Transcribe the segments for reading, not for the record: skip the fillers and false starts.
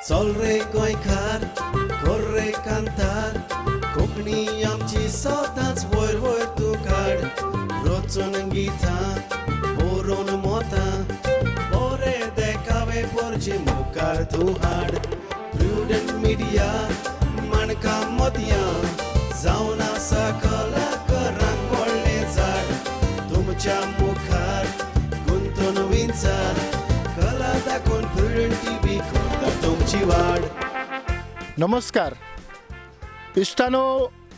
चल रे गोंयकार कर रे कांतार कोंकणी आमची सदांच वयर वयर तूं काड रचून गितां बरोवन मोतां बरे देखावे परचे मुखार तूं हाड प्रुडंट मिडिया माणकां मोतयां जावन आसा कलाकारांक व्हडलें झाड तुमच्या मुखार गुंतवणुकींचार कला दाखोवन प्रुडंट टीव्ही करता तुमची वाड. नमस्कार इश्टानो,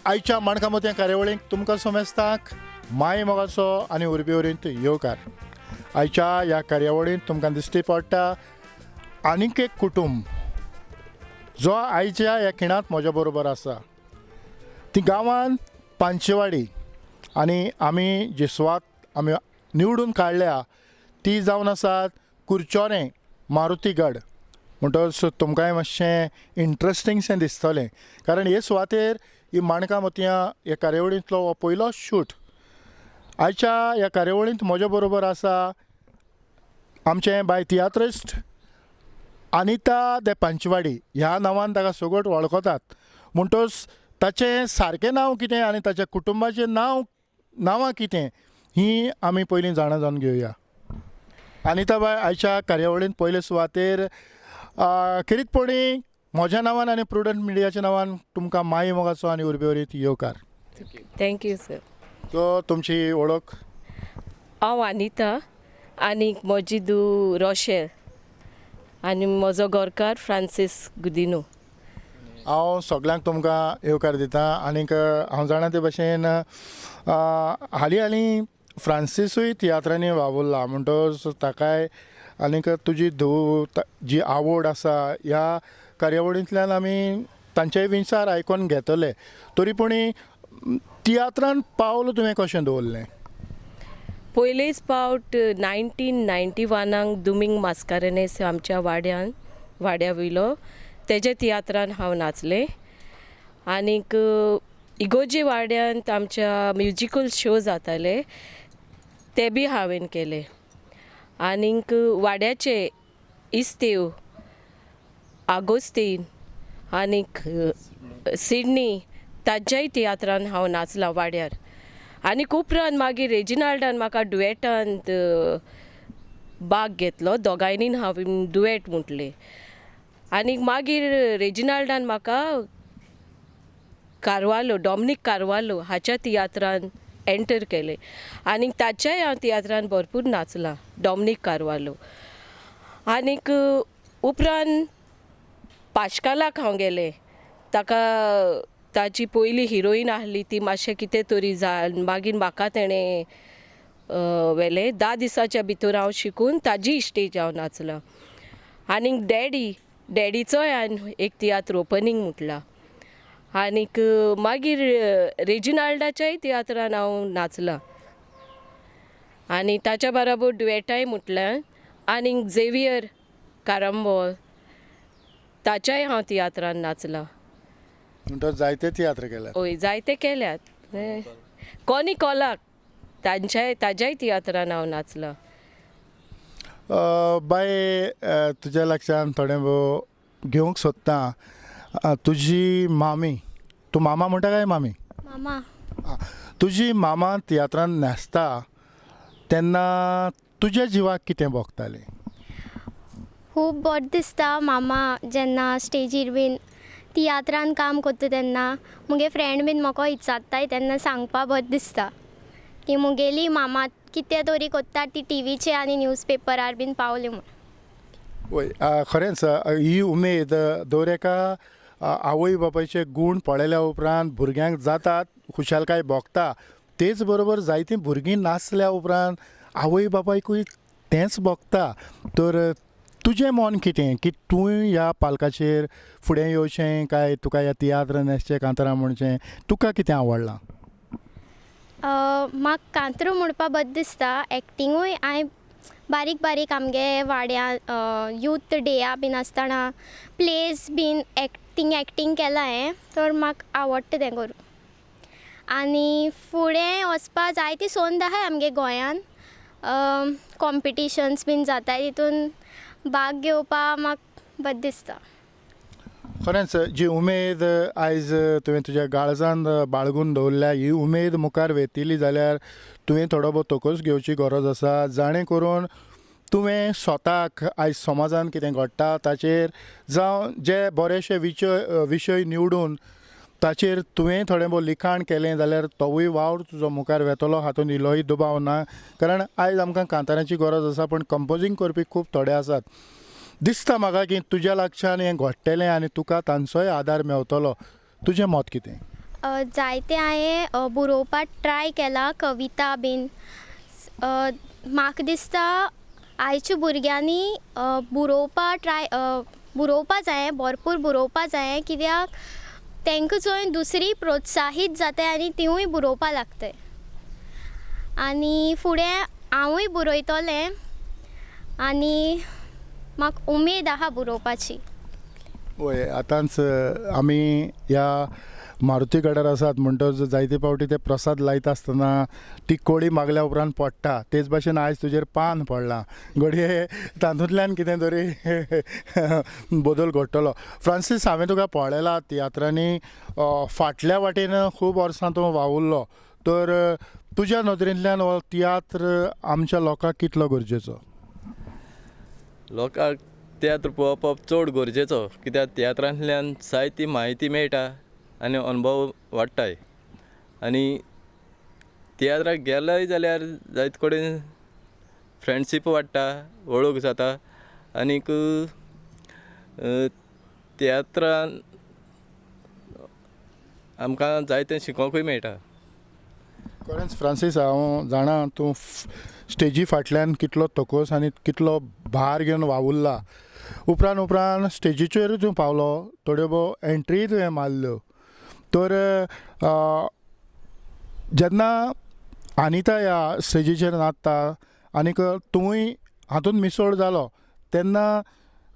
आयच्या माणकामोत्या कार्यावळीक तुमकां सोमेस्ताक माय मोगाचो आनी उर्बेवरींत येवकार. आयच्या ह्या कार्यावळींत तुमकां दिश्टी पडटा आनीक एक कुटुंब जो आयच्या ह्या खिणांत म्हज्या बरोबर आसा. ती गांवांत पांचेवाडी आनी आमी जी सुवात आमी निवडून काडल्या ती जावन आसात कुरचोरें मारुतीगड. म्हणटच तुमकांय मातशें इंट्रस्टिंगशें दिसतलें कारण हे सुवातेर ही माणकामोतयां ह्या कार्यावळींतलो हो पयलो शूट. आयच्या ह्या कार्यावळींत म्हज्या बरोबर आसा आमचे बाय तियात्रिस्ट अनिता दे पांचवाडी. ह्या नांवान ताका सगळ्यात वळखतात. म्हणटच ताचें सारकें नांव कितें आनी ताच्या कुटुंबाचें नांवां कितें ही आमी पयलीं जाणा जावन घेवया. अनिता बाय, आयच्या कार्यावळींत पयले सुवातेर खेरीतपणी म्हज्या नांवान आनी प्रुडंट मिडियाच्या नांवान तुमकां माय मोगाचो आनी उर्बेवरीत येवकार. Thank you sir. सो तुमची वळख? हांव अनिता आनी म्हजी धूव रोशेल आनी म्हजो गोरकार फ्रांसीस गुदिनो. हांव सगळ्यांक तुमकां येवकार दितां. आनीक हांव जाणा ते भाशेन हालीं फ्रांसीसूय तियात्रांनी वावुरला. म्हणटच ताकाय आनीक तुजी धूव जी आवड आसा ह्या कार्यावळींतल्यान आमी तांचेय विचार आयकून घेतले. तरी पूण तियात्रांत पावल तुवें कशें दवरलें? पयलेच फावट 1991 दुमींग मास्कारेनेस आमच्या वाड्या वयलो तेज्या तियात्रान हांव नाचलें. आनीक इगोर्जे वाड्यांत आमच्या म्युजिकल शो जाताले ते बी हांवें केले. आनीक वाड्याचे इस्तेव आगोस्तीन आनीक सिडनी ताज्याय तियात्रान हांव नाचलां वाड्यार. आनीक उपरांत मागीर रेजिनाल्डान म्हाका डुएटांत भाग घेतलो. दोगांयनीन हांवें डुएट म्हटलें. आनीक मागीर रेजिनाल्डान म्हाका कारवालो डॉमिनीक कारवालो हाच्या तियात्रान एंटर केलें. आनीक ताच्याय हांव तियात्रान भरपूर नाचलां डॉमिनीक कारवालो. आनीक उपरांत पाशकालाक हांव गेलें. ताची पयली हिरोईन आहली ती मातशें कितें तरी मागीर म्हाका तेणें व्हेलें. 10 दिसाच्या भितर हांव शिकून ताजी इश्टेज हांव नाचलां. आनीक डॅडीचोय हांवें एक तियात्र ओपनींग म्हटलां. आनीक मागीर रेजिनाल्डाच्याय तियात्रान हांव नाचलां आनी ताच्या बरोबर डुएटाय म्हटल्यां. आनीक झेवियर कारांबोल ताच्याय हांव तियात्रान नाचलां. म्हणटच जायते तियात्र केल्यात? हय, जायते केल्यात. कोनी कॉलाक ताज्याय तियात्रान हांव नाचलां. बाय, तुज्या लक्षांत थोडें घेवंक सोदतां. तुजी मामी, तूं मामा म्हणटा काय मामी? मामा. तुजी मामा तियात्रांत न्हेसता तेन्ना तुज्या जिवाक कितें भोगतालें? खूब बरें दिसता मामा जेन्ना स्टेजीर बीन तियात्रान काम करता तेन्ना. मुगे फ्रेंड बीन म्हाका इचारताय तेन्ना सांगपा बरें दिसता की मुगेली मामा कितें तरी कोत्ता ती टीव्हीचेर आनी न्यूजपेपरार बीन पावली म्हूण. वय, खरेंच ही उमेद दवरेका आवय बापायचे गूण पळयल्या उपरांत भुरग्यांक जातात, खुशालकाय भोगता. तेच बरोबर जायतीं भुरगीं नाचल्या उपरांत आवय बापायकूय तेंच भोगता. तर तुजें मन कितें की तूं ह्या पालकाचेर फुडें येवचें काय तुका ह्या तियात्र न्हेसचें कांतारां म्हणचें तुका कितें आवडलां? म्हाका कांतरो म्हणपा बरें दिसता. एक्टिंगूय हांवें बारीक आमगे वाड्या यूथ डेया बीन आसतना प्लेस बीन एक्टिंग केलां हांवें. तर म्हाका आवडटा तें करूं. आनी फुडें वचपा जायती संद आहाय आमगे गोंयान. कॉम्पिटिशन्स बीन जाताय तितून भाग घेवपा म्हाका बरें दिसता. खरेंच जी उमेद आयज तुवें तुज्या काळजांत बाळगून दवरल्या ही उमेद मुखार वेतिली जाल्यार तुवें थोडो बहुत तोकूच घेवची गरज आसा जाणें करून तुवें स्वताक आयज समाजान कितें घडटा ताचेर जावं जे बरेशे विशय निवडून ताचेर तुवें थोडें बहुत लिखाण केलें जाल्यार तोवूय वावर तुजो मुखार वेतलो हातूंत इल्लोय दुबाव ना कारण आयज आमकां कांतारांची गरज आसा पण कंपोजींग करपी खूब थोडे आसात दिसता म्हाका की तुज्या लागच्यान हें घडटलें आनी तुका तांचोय आदार मेवतलो तुजें मत कितें जायते हांवें बरोवपाक ट्राय केला कविता बीन म्हाका दिसता आयच्या भुरग्यांनी बरोवपा जाय भरपूर बरोवपा जाय कित्याक तांकां चोय दुसरी प्रोत्साहीत जाता आनी तिवूय बरोवपा लागताय आनी फुडें हांवूय बरयतलें आनी म्हाका उमेद आहा बरोवपाची वय आतांच आमी ह्या मारुती गडार आसात म्हणटच जायते फावटी ते प्रसाद लायता आसतना ती कोडी मागल्या उपरांत पडटा तेच भाशेन आयज तुजेर पान पडलां घडये तातूंतल्यान कितें तरी बदल घडटलो फ्रांसीस हांवें तुका पळयला तियात्रांनी फाटल्या वाटेन खूब वर्सां तूं वावुरलो तर तुज्या नदरेंतल्यान हो तियात्र आमच्या लोकांक कितलो गरजेचो लोकांक तियात्र पळोवप चड गरजेचो कित्याक तियात्रांतल्यान जायती म्हायती मेळटा आनी अनुभव वाडटाय आनी तियात्राक गेलोय जाल्यार जायते कडेन फ्रेंडशीप वाडटा वळख जाता आनीक तियात्रान आमकां जायतें शिकोवंकूय मेळटा खरेंच फ्रांसीस हांव जाणा तूं स्टेजी फाटल्यान कितलो तोकोस आनी कितलो भार घेवन वावुरला उपरांत स्टेजीचेरूय तूं पावलो थोड्यो भोव एंट्रीय तुवें मारल्यो तर जेन्ना अनिता ह्या स्टेजीचेर नाचता आनीक तूंय हातूंत मिसळ जालो तेन्ना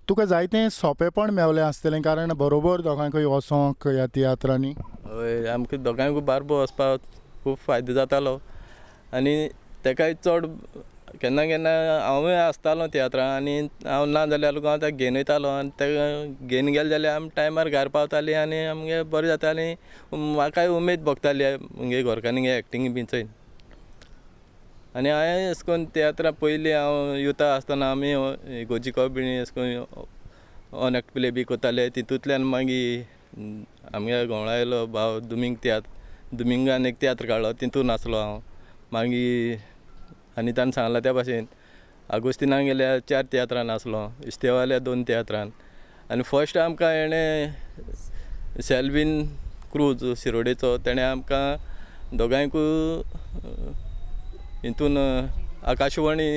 तुका जायतें सोंपेपण मेवलें आसतलें कारण बरोबर दोगांयकूय वचोंक ह्या तियात्रांनी हय आमकां दोगांयकूय बारबर वचपाक खूब फायदो जातालो आनी तेकाय चड केन्ना केन्ना हांवूय आसतालो तियात्रां आनी हांव ना जाल्यार लोक हांव ताका घेवन वयतालो आनी तेका घेवन गेले जाल्यार आमी टायमार घरा पावतालीं आनी आमगे बरें जाताली म्हाकाय उमेद भोगताली मुगे घरकान्नी एक्टींग बी चोयन आनी हांवें अशें करून तियात्रां पयलीं हांव युथा आसतना आमी इगोर्जी बी अशें करून ऑन एक्ट प्ले बी करताले तितूंतल्यान मागीर आमगे घोवळायलो भाव दुमिंगान एक तियात्र काडलो तितून नाचलो हांव मागीर आनी ताणें सांगलां त्या भाशेन आगोस्तिनाक गेल्यार 4 तियात्रां नाचलो इस्तेवाल्या 2 तियात्रान आनी फर्स्ट आमकां हेणें सेल्वीन क्रूज शिरोडेचो तेणें आमकां दोगांयकूय हितून आकाशवाणी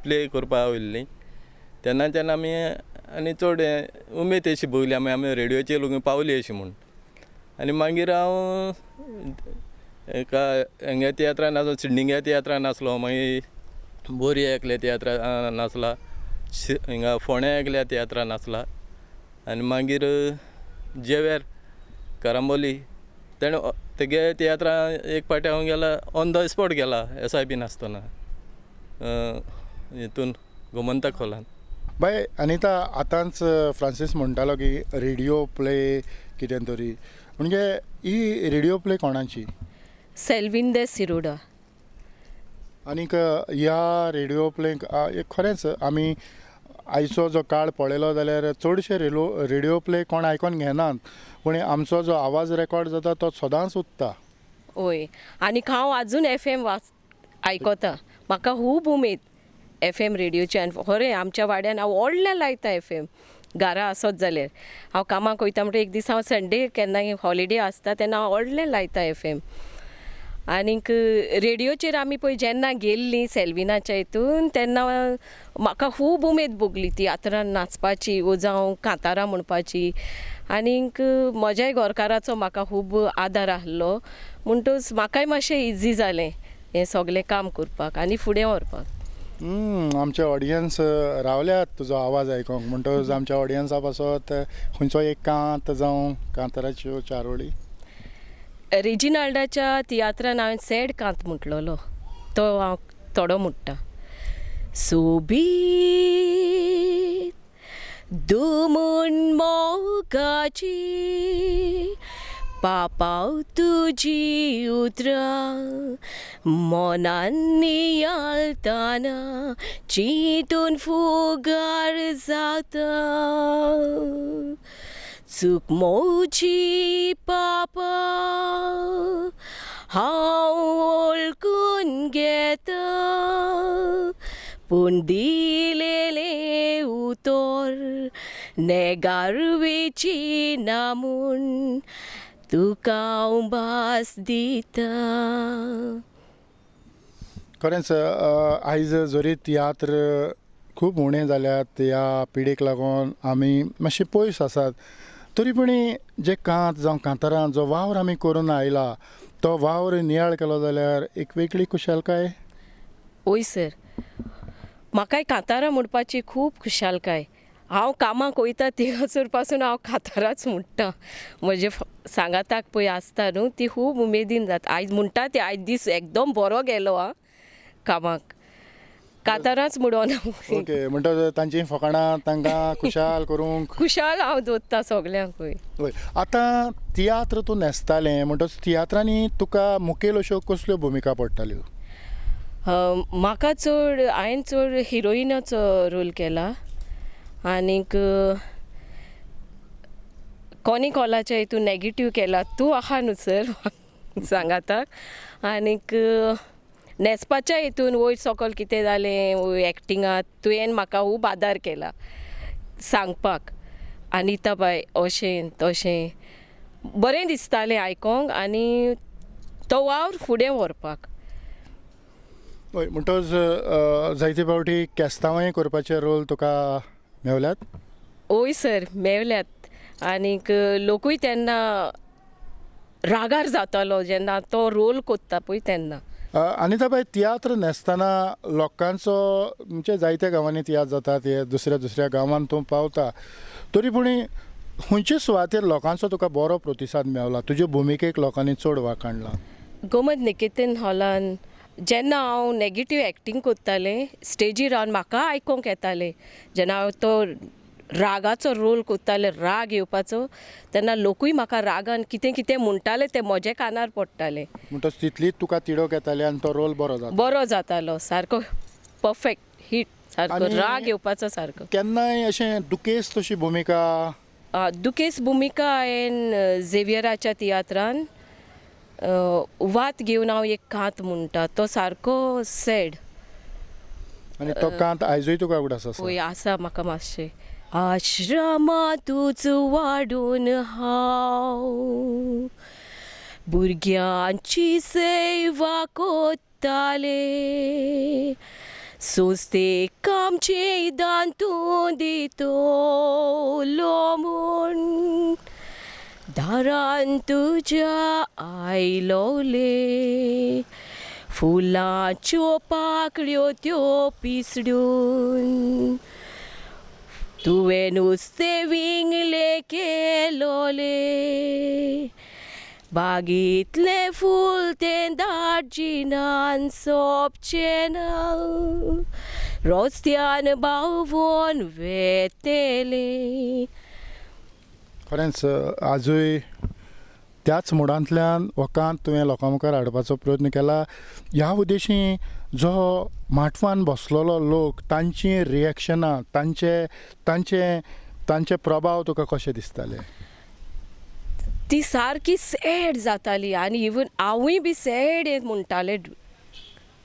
प्ले करपा वयल्लीं तेन्नाच्यान आमी आनी चड उमेद अशी भोगली आमी रेडिओचेर लोक पावली अशी म्हूण आनी मागीर हांव एका हांगा तियात्रां नाचलो सिडनींग तियात्रां नाचलो मागीर बोरये एकल्या तियात्रां नाचला हिंगा फोण्या एकल्या तियात्रां नाचला आनी मागीर जेवेर कारांबोली तेणें तेगे तियात्रां एक पाटी हांव गेला ऑन द स्पॉट गेला SIB नासतना हितून गोमंतक हॉलान बाय अनिता आतांच फ्रांसीस म्हणटालो की रेडिओ प्ले कितें तरी म्हणजे ही रेडिओ प्ले कोणाची सेल्वीन दे सिरोडा आनीक ह्या रेडिओ प्लेक खरेंच आमी आयचो जो काळ पळयलो जाल्यार चडशे रेडिओ प्ले कोण आयकोन घेनात पूण आमचो जो आवाज रेकॉर्ड जाता तो सदांच उत्ता वय आनीक हांव आजून FM आयकोता म्हाका खूब उमेद FM रेडिओच्यान खरें आमच्या वाड्यान हांव व्हडलें लायता FM घरा आसत जाल्यार हांव कामाक वयता म्हणटा एक दीस हांव संडे केन्नाय हॉलिडे आसता तेन्ना हांव व्हडलें लायता FM आनीक रेडिओचेर आमी पळय जेन्ना गेल्लीं सेल्विनाच्या हितून तेन्ना म्हाका खूब उमेद भोगली तियात्रान नाचपाची वो जावं कांतारां म्हणपाची आनीक म्हज्याय गोरकाराचो म्हाका खूब आदार आसलो म्हणटच म्हाकाय मातशें इजी जालें हें सगलें काम करपाक आनी फुडें व्हरपाक आमचे ऑडियन्स रावल्यात तुजो आवाज आयकोंक म्हणटच आमच्या ऑडियन्सा पासत खंयचो एक कांत जावं कांताराच्यो 4 वळी रेजिनाल्डाच्या तियात्रान हांवें सॅड कांत म्हटलेलो तो हांव थोडो म्हणटा सोबीत दुमून मोगाची पापाव तुजी उतरां मोनान नियाळताना चिंतून फुगार जाता चूक मोची पापा हांव ओळखून घेता पूण दिलेले उतर नेगारवेची ना म्हूण तुका हांव भास दिता. खरेंच आयज जरी तियात्र खूब उणें जाल्यात ह्या पिडेक लागून आमी मातशे पयस आसात तरी पूण जे कांत जावं कांतारां जो वावर आमी करून आयला तो वावर नियाळ केलो जाल्यार एक वेगळी खुशालकाय. ओय सर, म्हाकाय कांतारां म्हणपाची खूब खुशालकाय. हांव कामाक वयता थिंगासर पासून हांव कांतारांच म्हणटा. म्हजे सांगाताक पळय आसता न्हू ती खूब उमेदीन जाता. आयज म्हणटा ती आयज दीस एकदम बरो गेलो आं कामाक कांतारांच म्हणून. ओके म्हणटा तांची फकाणां तांकां खुशाल करूंक खुशाल हांव दवरता सगल्यांक. हय. आतां तियात्र तूं न्हेसतालें म्हणटच तियात्रांनी तुका मुखेल अश्यो कसल्यो भुमिका पडटाल्यो? म्हाका चड हांवें चड हिरोइनाचो रोल केला आनीक कोनी कॉलाच्या हितून नॅगेटीव केला. तूं आहा न्हू सर सांगाताक. आनीक न्हेसपाच्या हितून वयर सकयल कितें जालें एक्टिंगांत तुवें म्हाका खूब आदार केला सांगपाक. अनिता बाय अशें तशें बरें दिसतालें आयकोंक आनी तो वावर फुडें व्हरपाक. हय म्हणटच जायते फावटी केस्तांवय करपाचे रोल तुका मेवल्यात? ओय सर मेवल्यात. आनीक लोकूय तेन्ना रागार जातालो जेन्ना तो रोल कोत्ता पळय तेन्ना. अनिताबाई तियात्र न्हेसतना लोकांचो म्हणजे जायत्या गांवांनी तियात्र जातात हे दुसऱ्या दुसऱ्या गांवांत तूं पावता तरी पूण खंयचे सुवातेर लोकांचो तुका बरो प्रतिसाद मेवला तुजे भुमिकेक लोकांनी चड वाखाणला? गोमत निकेतन हॉलान जेन्ना हांव नॅगेटीव एक्टींग कोत्तालें स्टेजीर रावन म्हाका आयकोंक येतालें जेन्ना हांव तो रागाचो रोल कोत्तालें राग येवपाचो तेन्ना लोकूय म्हाका रागान कितें कितें म्हणटाले तें म्हजे कानार पडटालें. म्हणटच तितलीच तुका तिडक येताली आनी तो रोल बरो जातालो सारको परफेक्ट हिट सारको राग येवपाचो सारको. केन्नाय अशें दुखेस्त तशी भुमिका? दुखेस्त भुमिका हांवें झेवियराच्या तियात्रान वात घेवन हांव एक कांत म्हणटा तो सारको सॅड. आनी तो कांत आयजूय तुका उगडास आसा? हय आसा म्हाका मातशें. आश्रमांतूच वाडून हांव भुरग्यांची सेवा कोत्तालें सोंस्तेक आमचे दान तूं दितलो म्हूण दारान तुज्या आयलोले फुलांच्यो पाकळ्यो त्यो पिसडून तुवें नुस्तें विंगले केलोले बागेंतलें फूल तें दार्जिनान सोंपचें ना रस्त्यान भावून वेतेलें. खरेंच आजूय त्याच मुडांतल्यान वकांत तुवें लोकां मुखार हाडपाचो प्रयत्न केला. ह्या उद्देशी जो माटवान बसलेलो लोक तांची रिएक्शनां तांचे प्रभाव तुका कशे दिसताले? ती सारकी सॅड जाताली आनी इवन हांवूय बी सॅड म्हणटालें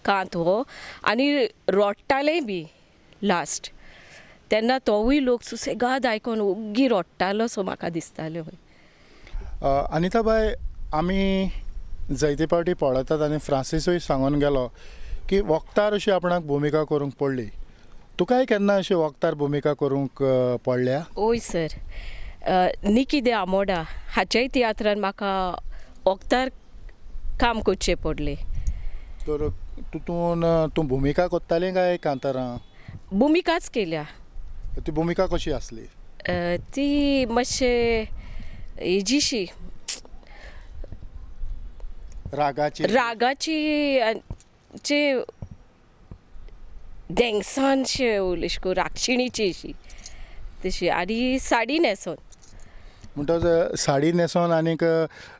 कांत हो आनी रोडटालें बी लास्ट तेन्ना तोवूय लोक सुसेगाद आयकोन ओग्गी रोडटालो सो म्हाका दिसतालें. अनिताबाई आमी जायते फावटी पळयतात आनी फ्रांसीसूय सांगून गेलो की वक्तार अशी आपणाक भुमिका करूंक पडली. तुकाय केन्ना अशी वक्तार भुमिका करूंक पडल्या? ओय सर, निकी दे आमोडा हाच्याय तियात्रान म्हाका वक्तार काम करचें पडलें. तर तितून तूं भुमिका कोत्ताली काय कांतारां? भुमिकाच केल्या. ती भुमिका कशी आसली? ती मातशे हेजीशी रागाची देंगसानशे एशको रागशिणीची अशी तशी आनी साडी न्हेसोन म्हणटच साडी न्हेसोन आनीक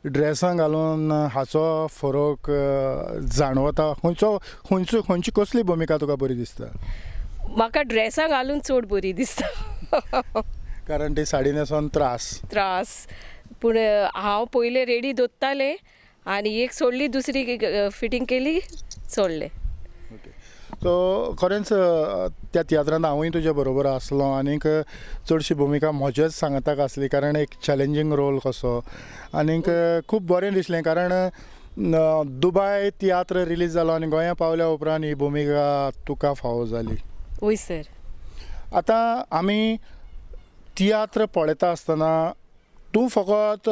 ड्रेसां घालून हाचो फरक जाणवता. खंयची कसली भुमिका तुका बरी दिसता? म्हाका ड्रेसां घालून चड बरी दिसता. कारण ती साडी न्हेसोन त्रास पूण हांव पयलें रेडी दवरतालें आनी एक सोडली दुसरी फिटींग केली सोडलें. सो खरेंच त्या तियात्रांत हांवूय तुजे बरोबर आसलो आनीक चडशी भुमिका म्हजेच सांगताक आसली कारण एक चॅलेंजींग रोल कसो आनीक खूब बरें दिसलें कारण दुबाय तियात्र रिलीज जालो आनी गोंया पावल्या उपरांत ही भुमिका तुका फावो जाली. वय सर. आतां आमी तियात्र पळयता आसतना तूं फकत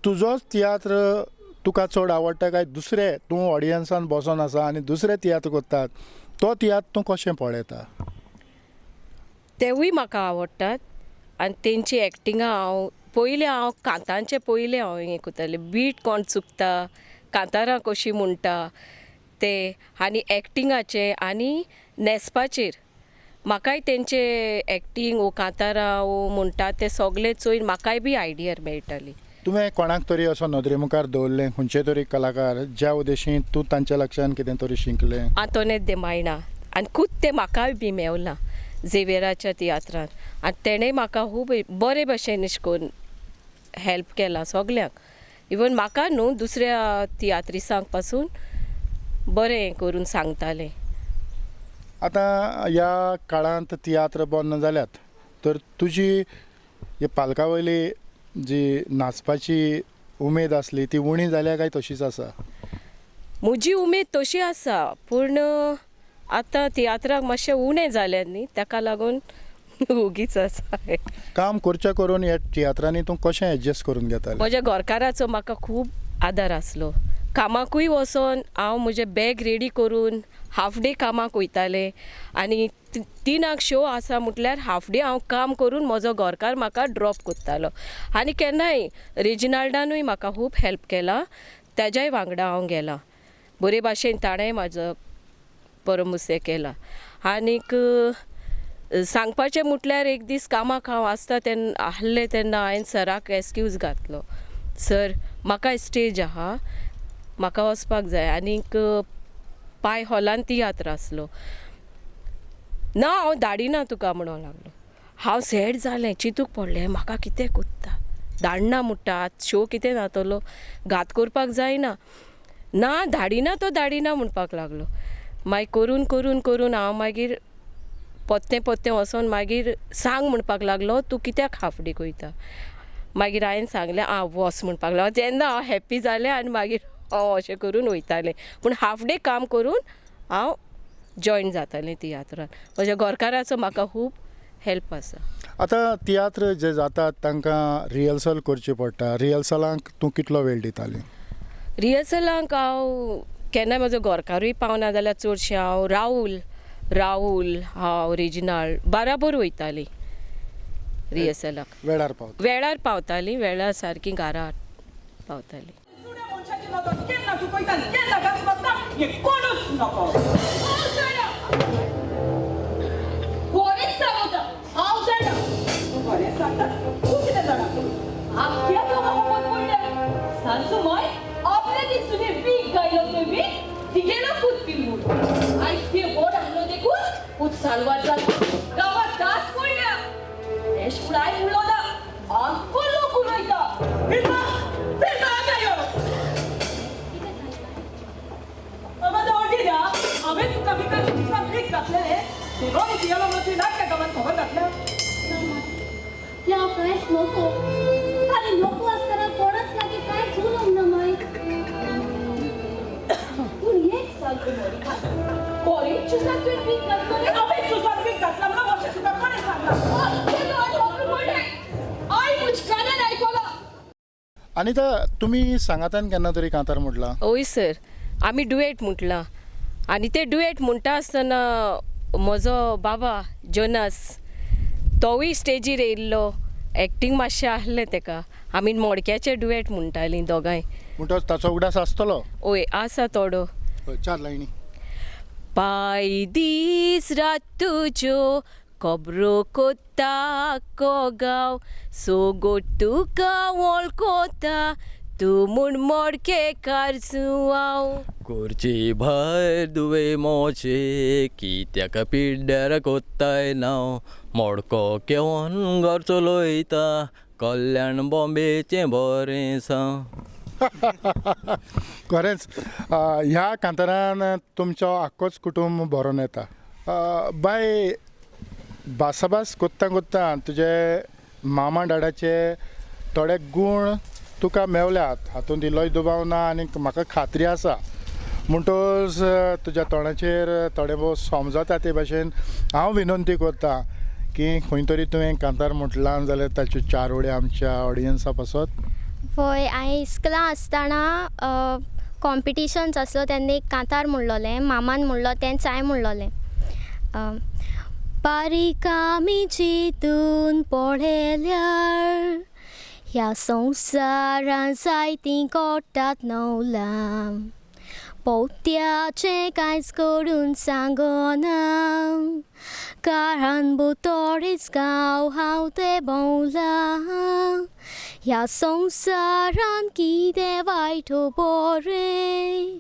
तुजोच तियात्र तुका चड आवडटा काय दुसरे तूं ऑडियन्सान बसून आसा आनी दुसरे तियात्र करतात तो तियात्र तूं कशें पळयता? तेवूय म्हाका आवडटात आनी तेंची एक्टिंगां हांव कांतांचे पयलें हांव हें करतालें. बीट कोण चुकता, कांतारां कशीं म्हणटा ते आनी एक्टिंगाचे आनी न्हेसपाचेर म्हाकाय तेंचे एक्टींग वो कांतारां वो म्हणटा ते सगळे चोयन म्हाकाय बी आयडिया मेळटाली. तुवें कोणाक तरी असो नदरे मुखार दवरलें खंयचे तरी कलाकार ज्या उद्देशीन तूं तांच्या लक्षान कितें तरी शिंकलें? आंतोनेत दे मायना आनी खूब ते म्हाकाय बी मेवलां झेवियराच्या तियात्रांत आनी तेणें म्हाका खूब बरे भशेन अशें करून हेल्प केलां सगल्यांक. इवन म्हाका न्हू दुसऱ्या तियात्रिसांक पासून बरें हें करून सांगतालें. आतां ह्या काळांत तियात्र बंद जाल्यात तर तुजी पालका वयली जी नाचपाची उमेद आसली ती उणी जाल्या काय तशीच आसा? म्हजी उमेद तशी आसा पूण आतां तियात्राक मातशें उणें जालें न्ही ताका लागून उगीच आसा. काम करचें करून ह्या तियात्रांनी तूं कशें एडजस्ट करून घेतालें? म्हज्या घरकाराचो म्हाका खूब आदार आसलो. कामाकूय वचोन हांव म्हजें बॅग रेडी करून हाफ डे कामाक वयतालें आनी 3 शो आसा म्हटल्यार हाफ डे हांव काम करून म्हजो घरकार म्हाका ड्रॉप करतालो. आनी केन्नाय रेजिनाल्डानूय म्हाका खूब हेल्प केला. ताज्याय वांगडा हांव गेलां. बरे भाशेन ताणें म्हाजो बरो मुसे केला. आनीक सांगपाचें म्हटल्यार एक दीस कामाक हांव आसता तेन्ना आहलें तेन्ना हांवें सराक एक्सक्यूज घातलो. सर म्हाका स्टेज आहा म्हाका वचपाक जाय आनीक पाय हॉलान तियात्र आसलो. ना हांव धाडिना तुका म्हणूंक लागलो. हांव सॅड जालें चिंतूक पडलें म्हाका कितें कोत्ता धाडना म्हणटा शो कितें जातलो घात करपाक जायना. ना धाडिना तो धाडिना म्हणपाक लागलो. मागीर करून करून करून हांव मागीर पत्तें वचोन मागीर सांग म्हणपाक लागलो तूं कित्याक हाफ डे वयता. मागीर हांवें सांगलें वच म्हणपाक लागलो. तेन्ना हांव हॅप्पी जालें आनी मागीर हांव अशें करून वयतालें. पूण हाफ डे काम करून हांव जॉयन जातालें तियात्रान. म्हज्या घरकाराचो म्हाका खूब हेल्प आसा. आतां तियात्र जे जातात तांकां रिहर्सल करची पडटा. रिहर्सलांक तूं कितलो वेळ दिताली? रिहर्सलांक हांव केन्ना म्हजो घरकारूय पावना जाल्यार चडशें हांव राहुल हांव रेजिनाल्ड बराबर वयतालीं रिहर्सलाक. वेळार पावतालीं वेळार सारकी घरा पावतालीं. नको असताना कोणाच लागे काय झुलून ना माय पूण एक साल कॉलेजची सारखी पीक घातले अबे तुझा पीक घातला मला वर्ष तुका कोणी सांगला. आणि तुम्ही सांगातान केन्ना तरी कांतार म्हटला? ओय सर आमी डुएट म्हटलां आनी ते डुएट म्हणटा आसतना म्हजो बाबा जोनास तोवूय स्टेजीर येयल्लो. एक्टींग मातशें आहलें तेका. आमी मोडक्याचे डुएट म्हणटालीं दोगांय. म्हणटच ताचो उगडास आसतलो? ओय आसा थोडो. 4 लायनी. पाय दीस रात तुज्यो खबरो कोत्ता आख्खो गांव सोगोट तुका वळखोता तूं म्हूण मोडके कारचुवाव घरची भायर दुवे मोचे कित्याक पिड्ड्यार कोत्ताय नांव मोडको केवून घर चलयता कल्याण बॉम्बेचें बरें सांग. खरेंच ह्या कांतारान तुमचो आख्खोच कुटुंब भरोन येता. बाय भासाभास कोत्ता कोत्ता तुजे मामा डाडाचे थोडे गूण तुका मेवल्यात हातूंत इल्लोय दुबाव ना आनी म्हाका खात्री आसा म्हणटोच तुज्या तोंडाचेर थोडे भोव समजता ते भाशेन हांव विनंती करतां की खंय तरी तुवें कांतार म्हटलां जाल्यार ताच्यो 4 वडे आमच्या ऑडियन्सा पासत. हय हांवें इस्कलां आसतना कॉम्पिटिशन्स आसलो तेन्ना एक कांतार म्हणलोलें मामान म्हणलो तेंच हांवें म्हणलोलें. बारीक आमी चिंतून पळयल्यार ह्या संवसारान जायतीं घडटात नवलां पोवत्याचें कांयच करून सांगना कारण बोतोरीच गांव हांव ते भोंवलां ह्या संवसारान कितें वायट वो बरें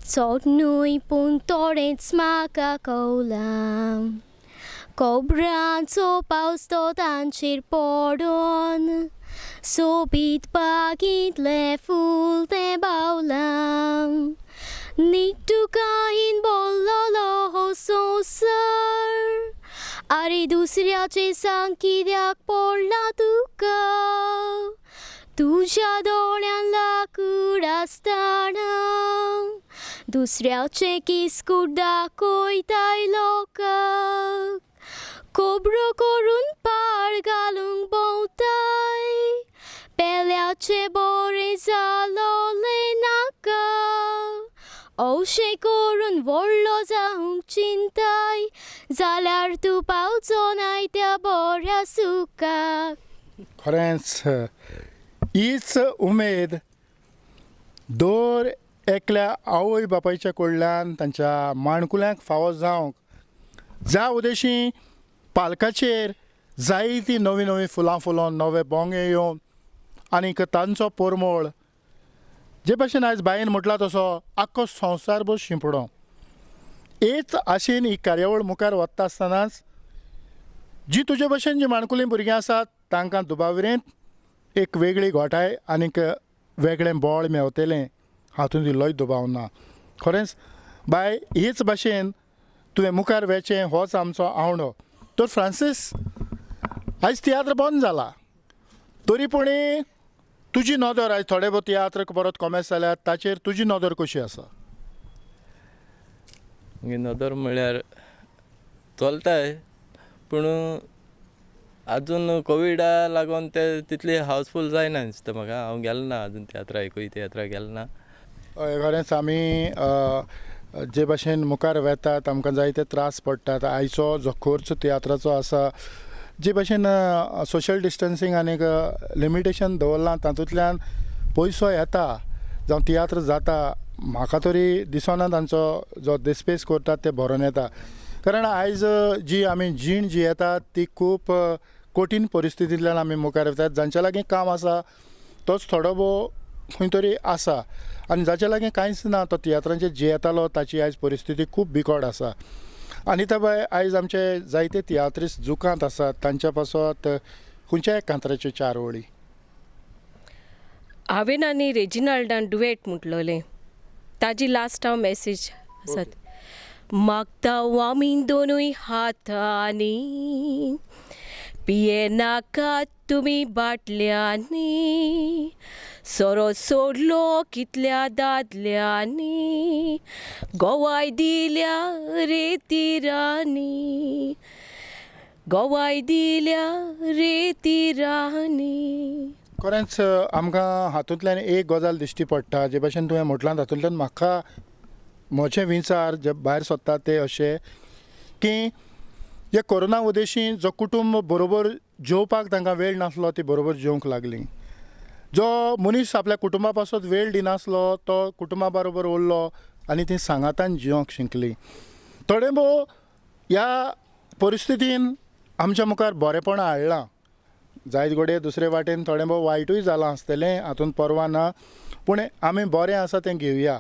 चड न्हय पूण थोडेंच म्हाका कळलां कोबरांचो पावस तो तांचेर पडोन सोबीत बागींतलें फूल तें बावलां नीट तुका हीन बोल्लोलो हो संवसार आरे दुसऱ्याचें सांग कित्याक पडला तुका तुज्या दोळ्यान लाकूड आसतना दुसऱ्याचें किस्कूट दाखयताय लोकांक कोबरो करून पाड घालूंक भोंवताय पेल्याचें बरें जालोलें नाका अशें करून व्हडलो जावंक चिंताय जाल्यार तूं पावचो नाय त्या बऱ्या सुखाक. खरेंच हीच उमेद दर एकल्या आवय बापायच्या कडल्यान तांच्या माणकुल्यांक फावो जावंक ज्या उद्देशी पालकाचेर जायतीं नवीं नवीं फुलां फुलोवन नवे बोंगे येवन आनीक तांचो परमळ जे भाशेन आयज बायेन म्हटला तसो आख्खो संवसारभर शिंपडो हेच आशेन ही कार्यावळ मुखार वता आसतनाच जी तुजे भशेन जी माणकुलीं भुरगीं आसात तांकां दुबाविरेंत एक वेगळी घोटाय आनीक वेगळें बळ मेवतलें हातूंत इल्लोय दुबाव ना. खरेंच बाय हीच भाशेन तुवें मुखार वचचें होच आमचो आवडो. तर फ्रांसीस आयज तियात्र बंद जाला तरी पूण तुजी नदर आयज थोडे भोव तियात्र परत कॉमेस जाल्यात ताचेर तुजी नदर कशी आसा? नदर म्हळ्यार चलताय पूण आजून कोविडा लागून ते तितली हावसफूल जायना दिसता म्हाका. हांव गेलो ना आजून तियात्रा एकूय तियात्रा गेलो ना. हय खरेंच आमी जे भाशेन मुखार वेतात आमकां जायते त्रास पडटात. आयचो जो खर्च तियात्राचो आसा जे भाशेन सोशल डिस्टन्सींग आनीक लिमिटेशन दवरलां तातूंतल्यान पयसो येता जावं तियात्र जाता म्हाका तरी दिसना तांचो जो देस्पेस करतात ते भरोन येता. कारण आयज जी आमी जीण जी येता ती खूब कठीण परिस्थितींतल्यान आमी मुखार येतात. जांच्या लागीं काम आसा तोच थोडो भोव खंय तरी आसा आनी जाच्या लागीं कांयच ना तो तियात्रांचेर जे येतालो ताची आयज परिस्थिती खूब बिकट आसा. आनी त्या भायर आयज आमचे जायते तियात्रिस्ट जुकांत आसात तांच्या पासत खंयच्याय कांताराच्यो 4 वडी. हांवें आनी रेजिनाल्डान डुएट म्हटलोलें ताजी लास्ट हांव मॅसेज आसात. मागतांव आमी दोनूय हातांनी पिये नाकात तुमी बाटल्यांनी सोरो सोडलो कितल्या दादल्यांनी गोवाय दिल्या रेतीरांनी गोवाय दिल्या रेतीरांनी. खरेंच आमकां हातूंतल्यान एक गजाल दिश्टी पडटा जे भाशेन तुवें म्हटलां तातूंतल्यान म्हाका म्हजे विचार जे भायर सरतात ते अशे की हे कोरोना उदेशी जो कुटुंब बरोबर जेवपाक तांकां वेळ नासलो ती बरोबर जेवंक लागलीं. जो मनीस आपल्या कुटुंबा पासत वेळ दिनासलो तो कुटुंबा बरोबर उरलो आनी ती सांगातान जिवंक शिकली. थोडे भोव ह्या परिस्थितीन आमच्या मुखार बरेपण हाडलां. जायत घोडे दुसरे वाटेन थोडें भोव वायटूय जालां आसतलें, हातूंत परवा ना. पूण आमी बरें आसा तें घेवया.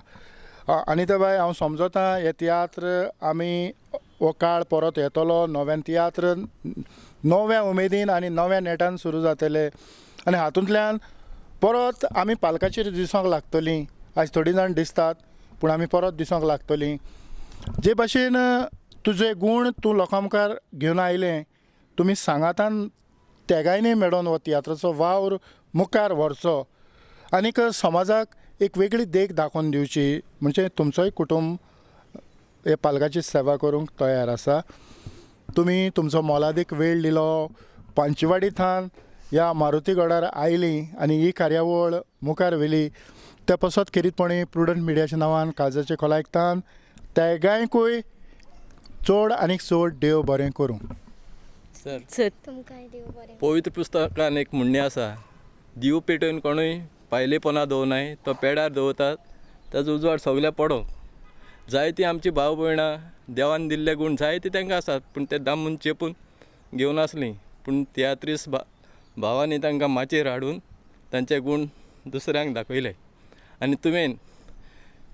आनी ते भायर हांव समजता हे तियात्र आमी हो काळ परत येतलो. नव्यान तियात्र नव्या उमेदीन आनी नव्या नेटान सुरू जातले आनी हातूंतल्यान परत आमी पालकाचेर दिसोंक लागतलीं. आयज थोडीं जाण दिसतात पूण आमी परत दिसोंक लागतलीं. जे भाशेन तुजे गूण तूं लोकां मुखार घेवन आयलें, तुमी सांगातान तेगायनी मेळोन हो तियात्राचो वावर मुखार व्हरचो आनीक समाजाक एक वेगळी देख दाखोवन दिवची. म्हणजे तुमचोय कुटुंब हे पालकाची सेवा करूंक तयार आसा. तुमी तुमचो मोलादीक वेळ दिलो, पांचवाडी थान ह्या मारुतीगडार आयलीं आनी ही कार्यावळ मुखार व्हेली. ते पासत खेरीतपणी प्रुडंट मिडियाच्या नांवान काळजाचे खोलायकतान तेगायकूय चड आनीक चड देव बरें करूं. सर तुमकांय देव बरें. पवित्र पुस्तकान एक म्हणणें आसा, दिव पेटोवन कोणूय पायलेपणा दवरनाय, तो पेडार दवरतात, ताजो उजवाड सगल्या पडो. जायतीं आमची भाव भयणां देवान दिल्ले गूण जायते तांकां आसात, पूण ते दामून चेपून घेवन आसलीं. पूण तियात्रीस भावांनी तांकां माचयेर हाडून तांचे गूण दुसऱ्यांक दाखयले आनी तुवें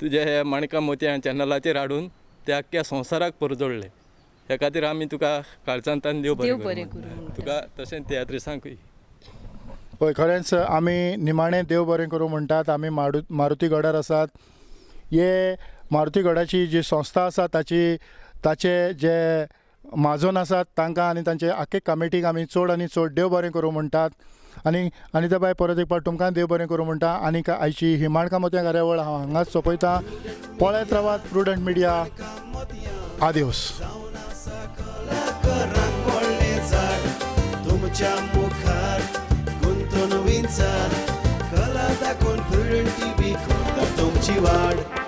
तुजे हे माणका मोतयां चॅनलाचेर हाडून ते आख्ख्या संवसाराक परजोडले. ह्या खातीर आमी तुका काळजांतल्यान देव बरें करूं. तुका तशें तियात्रिसांकूय. पळय, खरेंच आमी निमाणें देव बरें करूं म्हणटात. आमी मारुतीगडार आसात. हे मारुतीगडाची जी संस्था आसा ताचे जे माजोन आसात तांकां आनी तांचे आख्खे कमिटीक आमी चड आनी चड देव बरें करूं म्हणटात. आनी त्या भायर परत एक फावट तुमकां देव बरें करूं म्हणटा. आनीक आयची ही माणका मोतयां कार्यावळ हांव हांगाच सोंपयतां. पळयत रावात प्रुडंट मिडिया. आदिवस. तुमच्या मुखार गुंतून विंचार कला दाखोवन प्रुडंट टीव्ही करता तुमची वाड.